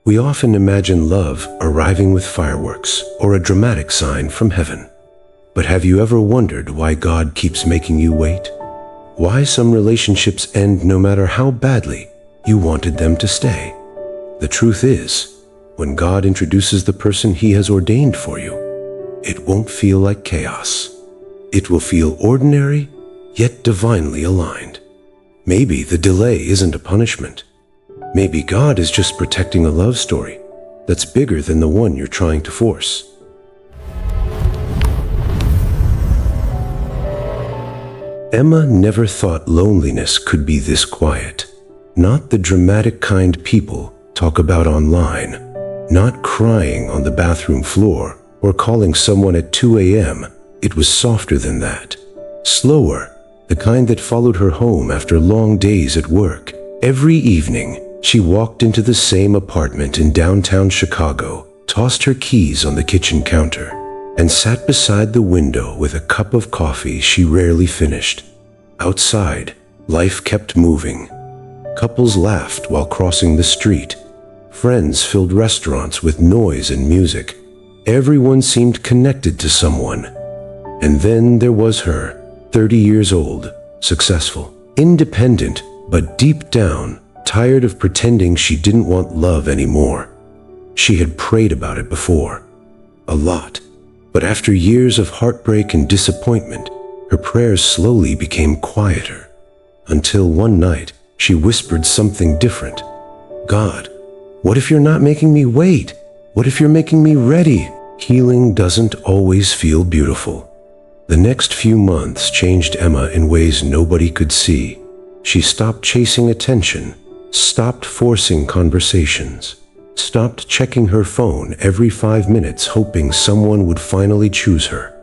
We often imagine love arriving with fireworks or a dramatic sign from heaven. But have you ever wondered why God keeps making you wait? Why some relationships end no matter how badly you wanted them to stay? The truth is, when God introduces the person He has ordained for you, it won't feel like chaos. It will feel ordinary, yet divinely aligned. Maybe the delay isn't a punishment. Maybe God is just protecting a love story that's bigger than the one you're trying to force. Emma never thought loneliness could be this quiet. Not the dramatic kind people talk about online. Not crying on the bathroom floor or calling someone at 2 a.m. It was softer than that. Slower, the kind that followed her home after long days at work. Every evening, she walked into the same apartment in downtown Chicago, tossed her keys on the kitchen counter, and sat beside the window with a cup of coffee she rarely finished. Outside, life kept moving. Couples laughed while crossing the street. Friends filled restaurants with noise and music. Everyone seemed connected to someone. And then there was her, 30 years old, successful, independent, but deep down, tired of pretending she didn't want love anymore. She had prayed about it before. A lot. But after years of heartbreak and disappointment, her prayers slowly became quieter. Until one night, she whispered something different. God, what if you're not making me wait? What if you're making me ready? Healing doesn't always feel beautiful. The next few months changed Emma in ways nobody could see. She stopped chasing attention, stopped forcing conversations, stopped checking her phone every 5 minutes hoping someone would finally choose her.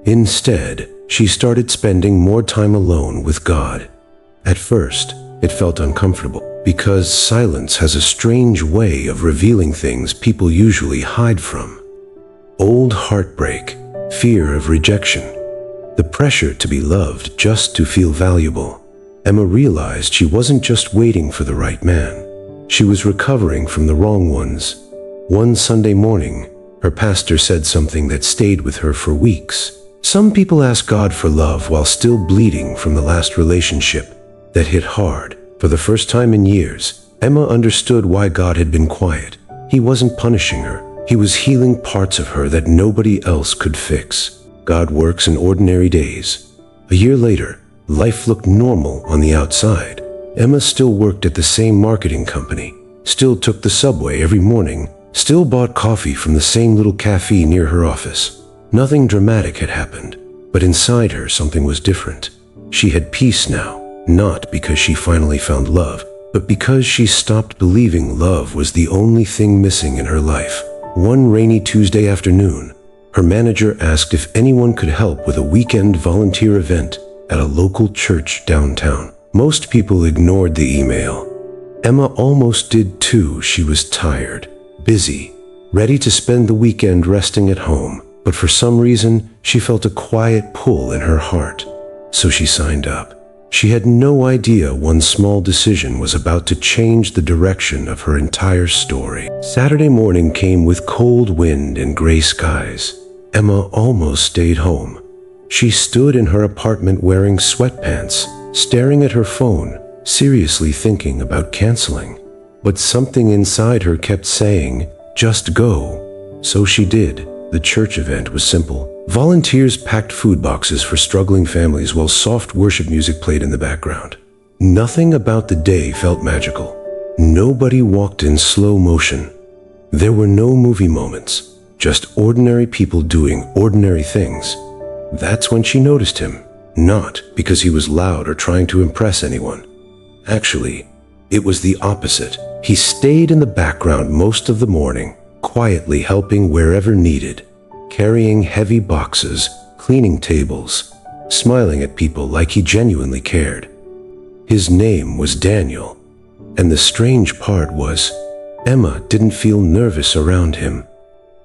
Instead, she started spending more time alone with God. At first, it felt uncomfortable because silence has a strange way of revealing things people usually hide from. Old heartbreak, fear of rejection, the pressure to be loved just to feel valuable. Emma realized she wasn't just waiting for the right man. She was recovering from the wrong ones. One Sunday morning, her pastor said something that stayed with her for weeks. Some people ask God for love while still bleeding from the last relationship. That hit hard. For the first time in years, Emma understood why God had been quiet. He wasn't punishing her. He was healing parts of her that nobody else could fix. God works in ordinary days. A year later, life looked normal on the outside. Emma still worked at the same marketing company, still took the subway every morning, still bought coffee from the same little cafe near her office. Nothing dramatic had happened, but inside her something was different. She had peace now, not because she finally found love, but because she stopped believing love was the only thing missing in her life. One rainy Tuesday afternoon, her manager asked if anyone could help with a weekend volunteer event at a local church downtown. Most people ignored the email. Emma almost did too. She was tired, busy, ready to spend the weekend resting at home. But for some reason, she felt a quiet pull in her heart. So she signed up. She had no idea one small decision was about to change the direction of her entire story. Saturday morning came with cold wind and gray skies. Emma almost stayed home. She stood in her apartment wearing sweatpants, staring at her phone, seriously thinking about canceling. But something inside her kept saying, just go. So she did. The church event was simple. Volunteers packed food boxes for struggling families while soft worship music played in the background. Nothing about the day felt magical. Nobody walked in slow motion. There were no movie moments, just ordinary people doing ordinary things. That's when she noticed him, not because he was loud or trying to impress anyone. Actually, it was the opposite. He stayed in the background most of the morning, quietly helping wherever needed, carrying heavy boxes, cleaning tables, smiling at people like he genuinely cared. His name was Daniel, and the strange part was, Emma didn't feel nervous around him.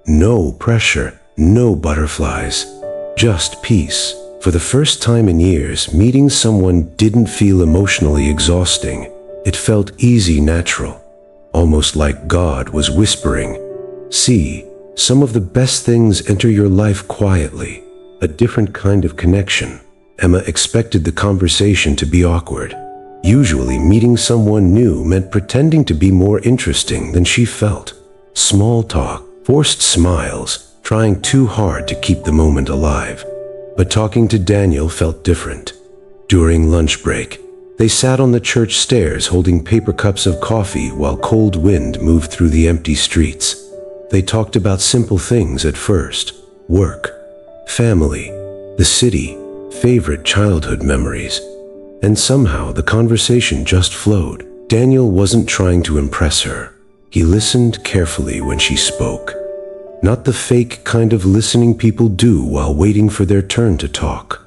No pressure, no butterflies, just peace. For the first time in years, meeting someone didn't feel emotionally exhausting. It felt easy, natural. almost like God was whispering, "See, some of the best things enter your life quietly." A different kind of connection. Emma expected the conversation to be awkward. Usually, meeting someone new meant pretending to be more interesting than she felt. Small talk, forced smiles, trying too hard to keep the moment alive. But talking to Daniel felt different. During lunch break, they sat on the church stairs holding paper cups of coffee while cold wind moved through the empty streets. They talked about simple things at first: work, family, the city, favorite childhood memories. And somehow the conversation just flowed. Daniel wasn't trying to impress her. He listened carefully when she spoke. Not the fake kind of listening people do while waiting for their turn to talk.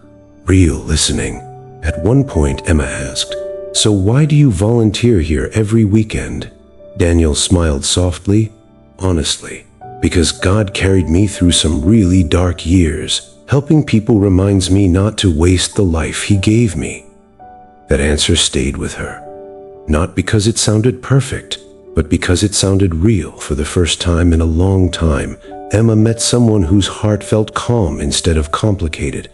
Real listening. At one point, Emma asked, "So why do you volunteer here every weekend?" Daniel smiled softly. "Honestly, because God carried me through some really dark years. Helping people reminds me not to waste the life He gave me." That answer stayed with her. Not because it sounded perfect, but because it sounded real. For the first time in a long time, Emma met someone whose heart felt calm instead of complicated.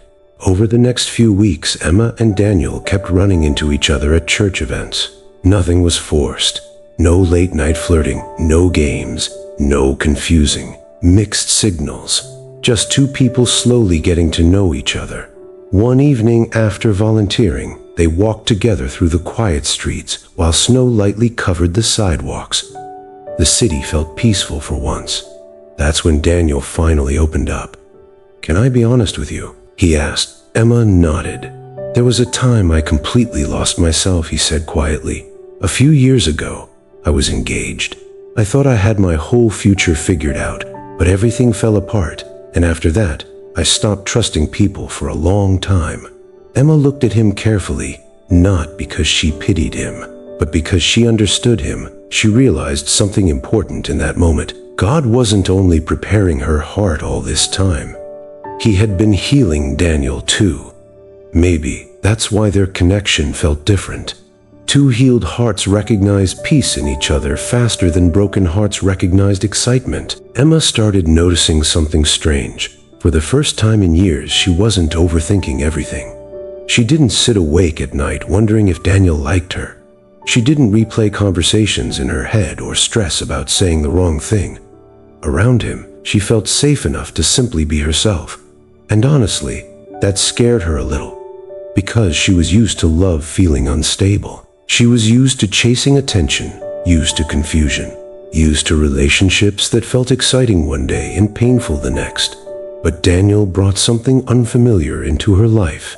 Over the next few weeks, Emma and Daniel kept running into each other at church events. Nothing was forced. No late-night flirting, no games, no confusing, mixed signals. Just two people slowly getting to know each other. One evening after volunteering, they walked together through the quiet streets while snow lightly covered the sidewalks. The city felt peaceful for once. That's when Daniel finally opened up. "Can I be honest with you?" he asked. Emma nodded. "There was a time I completely lost myself," he said quietly. "A few years ago, I was engaged. I thought I had my whole future figured out, but everything fell apart, and after that, I stopped trusting people for a long time." Emma looked at him carefully, not because she pitied him, but because she understood him. She realized something important in that moment. God wasn't only preparing her heart all this time. He had been healing Daniel too. Maybe that's why their connection felt different. Two healed hearts recognized peace in each other faster than broken hearts recognized excitement. Emma started noticing something strange. For the first time in years, she wasn't overthinking everything. She didn't sit awake at night wondering if Daniel liked her. She didn't replay conversations in her head or stress about saying the wrong thing. Around him, she felt safe enough to simply be herself. And honestly, that scared her a little. Because she was used to love feeling unstable. She was used to chasing attention, used to confusion, used to relationships that felt exciting one day and painful the next. But Daniel brought something unfamiliar into her life.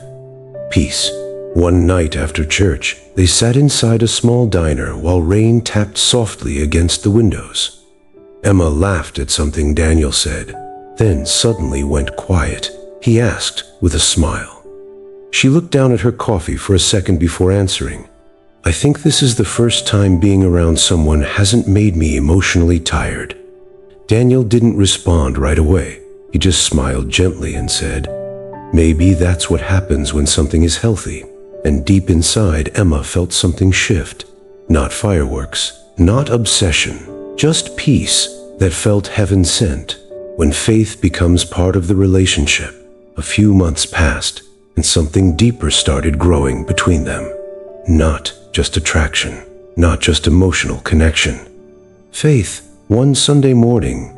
Peace. One night after church, they sat inside a small diner while rain tapped softly against the windows. Emma laughed at something Daniel said, then suddenly went quiet. He asked with a smile. She looked down at her coffee for a second before answering. "I think this is the first time being around someone hasn't made me emotionally tired." Daniel didn't respond right away. He just smiled gently and said, "Maybe that's what happens when something is healthy." And deep inside, Emma felt something shift. Not fireworks, not obsession, just peace that felt heaven-sent. When faith becomes part of the relationship, a few months passed, and something deeper started growing between them. Not just attraction, not just emotional connection. Faith. One Sunday morning,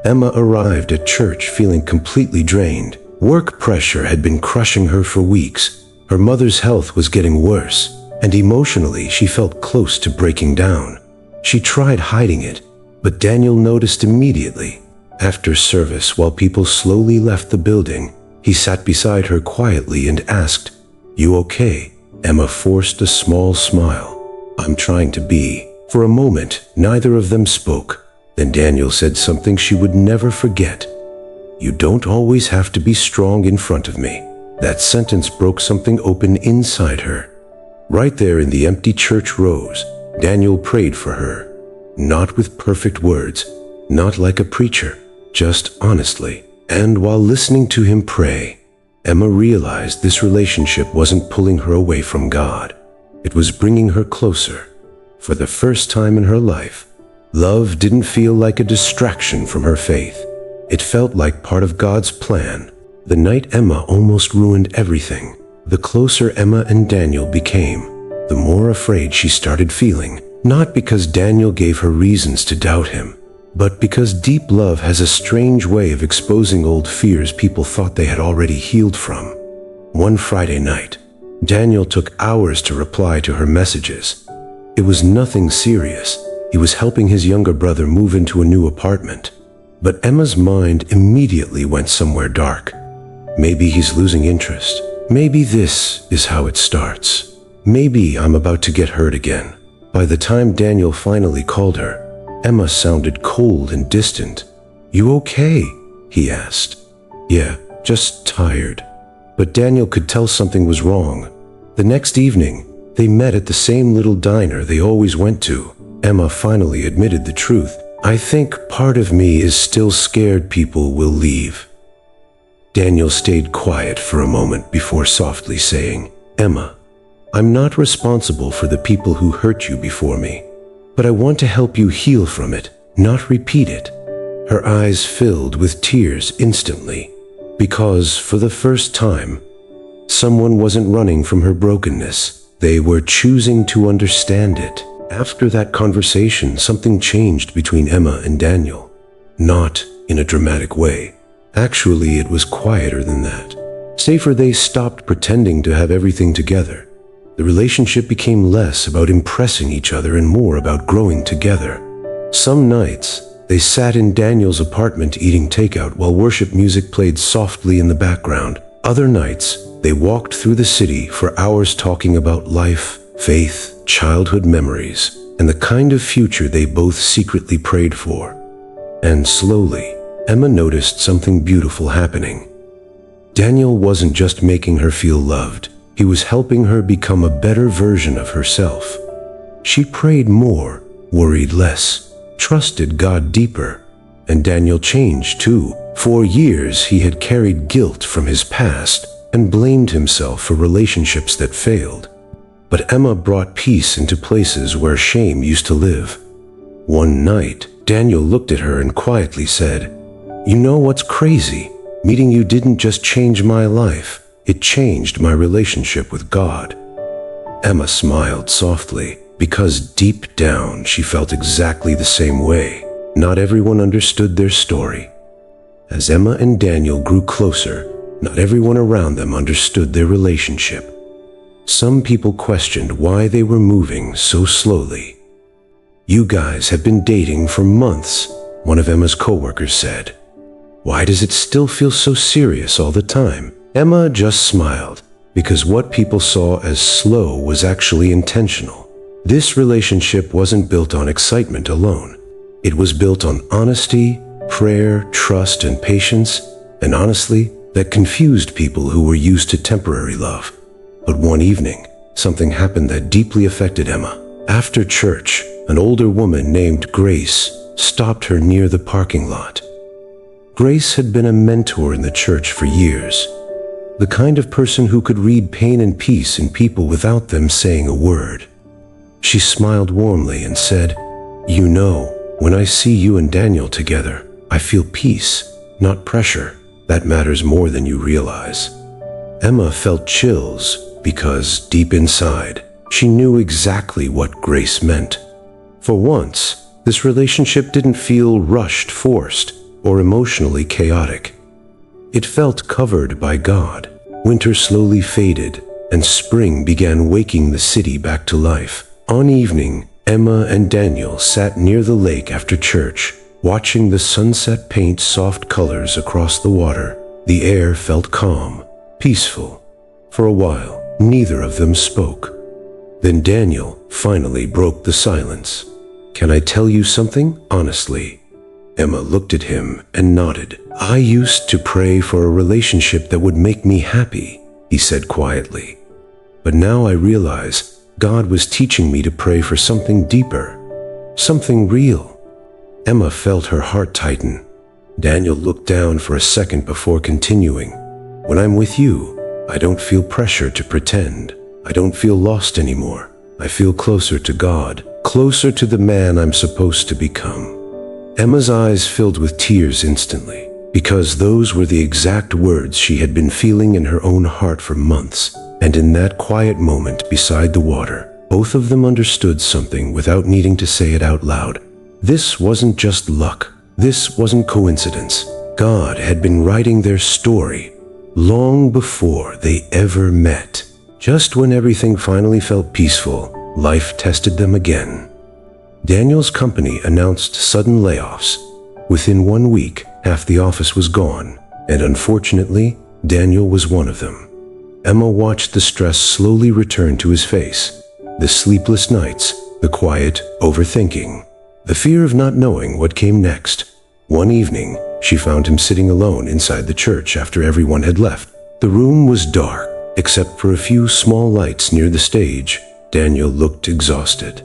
Emma arrived at church feeling completely drained. Work pressure had been crushing her for weeks. Her mother's health was getting worse, and emotionally she felt close to breaking down. She tried hiding it, but Daniel noticed immediately. After service, while people slowly left the building, he sat beside her quietly and asked, "You okay?" Emma forced a small smile. "I'm trying to be." For a moment, neither of them spoke. Then Daniel said something she would never forget. "You don't always have to be strong in front of me." That sentence broke something open inside her. Right there in the empty church rows, Daniel prayed for her. Not with perfect words, not like a preacher, just honestly. And while listening to him pray, Emma realized this relationship wasn't pulling her away from God. It was bringing her closer. For the first time in her life, Love didn't feel like a distraction from her faith. It felt like part of God's plan. The night Emma almost ruined everything. The closer Emma and Daniel became, the more afraid she started feeling, not because Daniel gave her reasons to doubt him, but because deep love has a strange way of exposing old fears people thought they had already healed from. One Friday night, Daniel took hours to reply to her messages. It was nothing serious. He was helping his younger brother move into a new apartment. But Emma's mind immediately went somewhere dark. Maybe he's losing interest. Maybe this is how it starts. Maybe I'm about to get hurt again. By the time Daniel finally called her, Emma sounded cold and distant. "You okay?" he asked. "Yeah, just tired." But Daniel could tell something was wrong. The next evening, they met at the same little diner they always went to. Emma finally admitted the truth. "I think part of me is still scared people will leave." Daniel stayed quiet for a moment before softly saying, "Emma, I'm not responsible for the people who hurt you before me, but I want to help you heal from it, not repeat it." Her eyes filled with tears instantly, because for the first time, someone wasn't running from her brokenness. They were choosing to understand it. After that conversation, something changed between Emma and Daniel. Not in a dramatic way. Actually, it was quieter than that. Safer, they stopped pretending to have everything together. The relationship became less about impressing each other and more about growing together. Some nights, they sat in Daniel's apartment eating takeout while worship music played softly in the background. Other nights, they walked through the city for hours talking about life, faith, childhood memories, and the kind of future they both secretly prayed for. And slowly, Emma noticed something beautiful happening. Daniel wasn't just making her feel loved. He was helping her become a better version of herself. She prayed more, worried less, trusted God deeper. And Daniel changed too. For years, he had carried guilt from his past and blamed himself for relationships that failed. But Emma brought peace into places where shame used to live. One night, Daniel looked at her and quietly said, "You know what's crazy? Meeting you didn't just change my life. It changed my relationship with God." Emma smiled softly, because deep down she felt exactly the same way. Not everyone understood their story. As Emma and Daniel grew closer, not everyone around them understood their relationship. Some people questioned why they were moving so slowly. "You guys have been dating for months," one of Emma's coworkers said. "Why does it still feel so serious all the time?" Emma just smiled, because what people saw as slow was actually intentional. This relationship wasn't built on excitement alone. It was built on honesty, prayer, trust, and patience, and honestly, that confused people who were used to temporary love. But one evening, something happened that deeply affected Emma. After church, an older woman named Grace stopped her near the parking lot. Grace had been a mentor in the church for years, the kind of person who could read pain and peace in people without them saying a word. She smiled warmly and said, "You know, when I see you and Daniel together, I feel peace, not pressure. That matters more than you realize." Emma felt chills because, deep inside, she knew exactly what grace meant. For once, this relationship didn't feel rushed, forced, or emotionally chaotic. It felt covered by God. Winter slowly faded, and spring began waking the city back to life. On evening, Emma and Daniel sat near the lake after church, watching the sunset paint soft colors across the water. The air felt calm, peaceful. For a while, neither of them spoke. Then Daniel finally broke the silence. "Can I tell you something, honestly?" Emma looked at him and nodded. "I used to pray for a relationship that would make me happy," he said quietly. "But now I realize God was teaching me to pray for something deeper, something real." Emma felt her heart tighten. Daniel looked down for a second before continuing. "When I'm with you, I don't feel pressure to pretend. I don't feel lost anymore. I feel closer to God." closer to the man I'm supposed to become." Emma's eyes filled with tears instantly, because those were the exact words she had been feeling in her own heart for months. And in that quiet moment beside the water, both of them understood something without needing to say it out loud. This wasn't just luck. This wasn't coincidence. God had been writing their story long before they ever met. Just when everything finally felt peaceful, life tested them again. Daniel's company announced sudden layoffs. Within 1 week, half the office was gone, and unfortunately, Daniel was one of them. Emma watched the stress slowly return to his face. The sleepless nights, the quiet overthinking, the fear of not knowing what came next. One evening, she found him sitting alone inside the church after everyone had left. The room was dark, except for a few small lights near the stage. Daniel looked exhausted.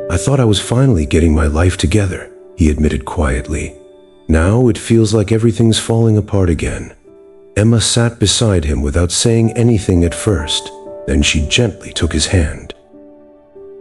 "I thought I was finally getting my life together," he admitted quietly. "Now it feels like everything's falling apart again." Emma sat beside him without saying anything at first. Then she gently took his hand.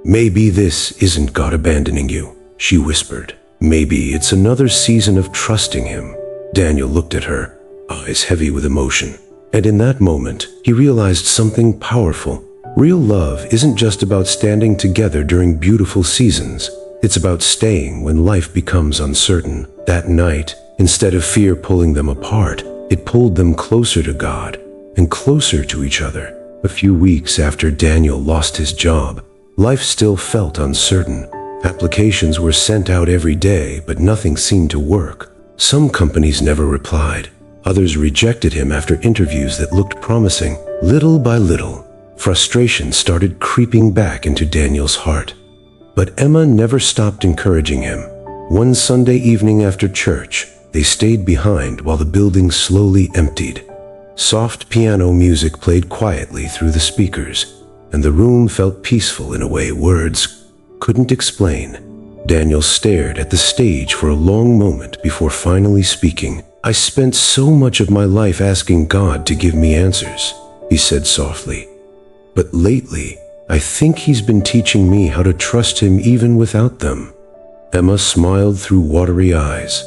"Maybe this isn't God abandoning you," she whispered. "Maybe it's another season of trusting him." Daniel looked at her, eyes heavy with emotion. And in that moment, he realized something powerful. Real love isn't just about standing together during beautiful seasons. It's about staying when life becomes uncertain. That night, instead of fear pulling them apart, it pulled them closer to God and closer to each other. A few weeks after Daniel lost his job, life still felt uncertain. Applications were sent out every day, but nothing seemed to work. Some companies never replied. Others rejected him after interviews that looked promising. Little by little, frustration started creeping back into Daniel's heart. But Emma never stopped encouraging him. One Sunday evening after church, they stayed behind while the building slowly emptied. Soft piano music played quietly through the speakers, and the room felt peaceful in a way words couldn't explain. Daniel stared at the stage for a long moment before finally speaking. "I spent so much of my life asking God to give me answers," he said softly. "But lately, I think he's been teaching me how to trust him even without them." Emma smiled through watery eyes.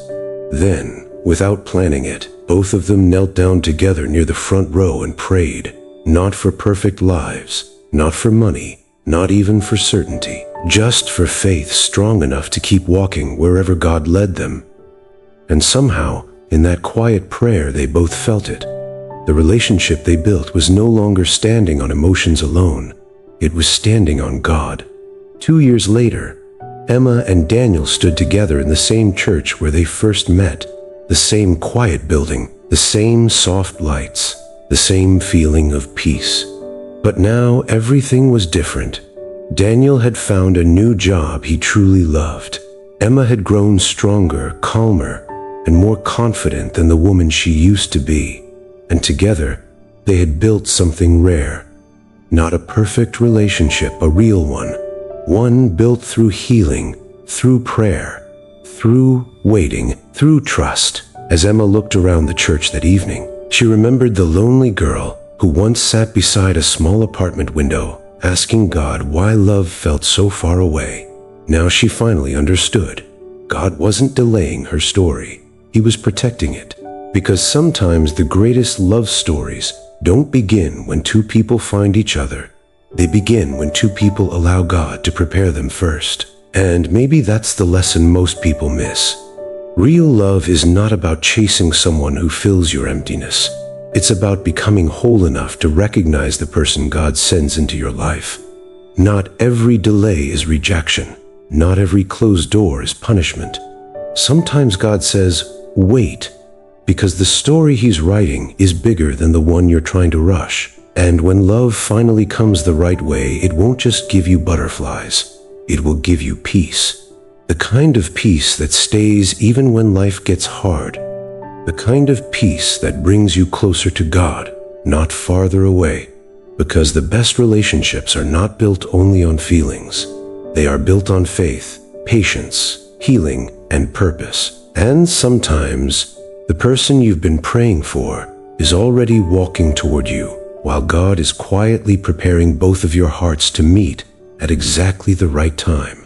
Then, without planning it, both of them knelt down together near the front row and prayed. Not for perfect lives, not for money, not even for certainty, just for faith strong enough to keep walking wherever God led them. And somehow, in that quiet prayer, they both felt it. The relationship they built was no longer standing on emotions alone. It was standing on God. 2 years later, Emma and Daniel stood together in the same church where they first met. The same quiet building, the same soft lights, the same feeling of peace. But now everything was different. Daniel had found a new job he truly loved. Emma had grown stronger, calmer, and more confident than the woman she used to be. And together, they had built something rare. Not a perfect relationship, a real one. One built through healing, through prayer, through waiting, through trust. As Emma looked around the church that evening, she remembered the lonely girl who once sat beside a small apartment window, asking God why love felt so far away. Now she finally understood. God wasn't delaying her story. He was protecting it. Because sometimes the greatest love stories don't begin when two people find each other. They begin when two people allow God to prepare them first. And maybe that's the lesson most people miss. Real love is not about chasing someone who fills your emptiness. It's about becoming whole enough to recognize the person God sends into your life. Not every delay is rejection. Not every closed door is punishment. Sometimes God says, wait, because the story he's writing is bigger than the one you're trying to rush. And when love finally comes the right way, it won't just give you butterflies. It will give you peace. The kind of peace that stays even when life gets hard. The kind of peace that brings you closer to God, not farther away. Because the best relationships are not built only on feelings. They are built on faith, patience, healing, and purpose. And sometimes, the person you've been praying for is already walking toward you, while God is quietly preparing both of your hearts to meet at exactly the right time.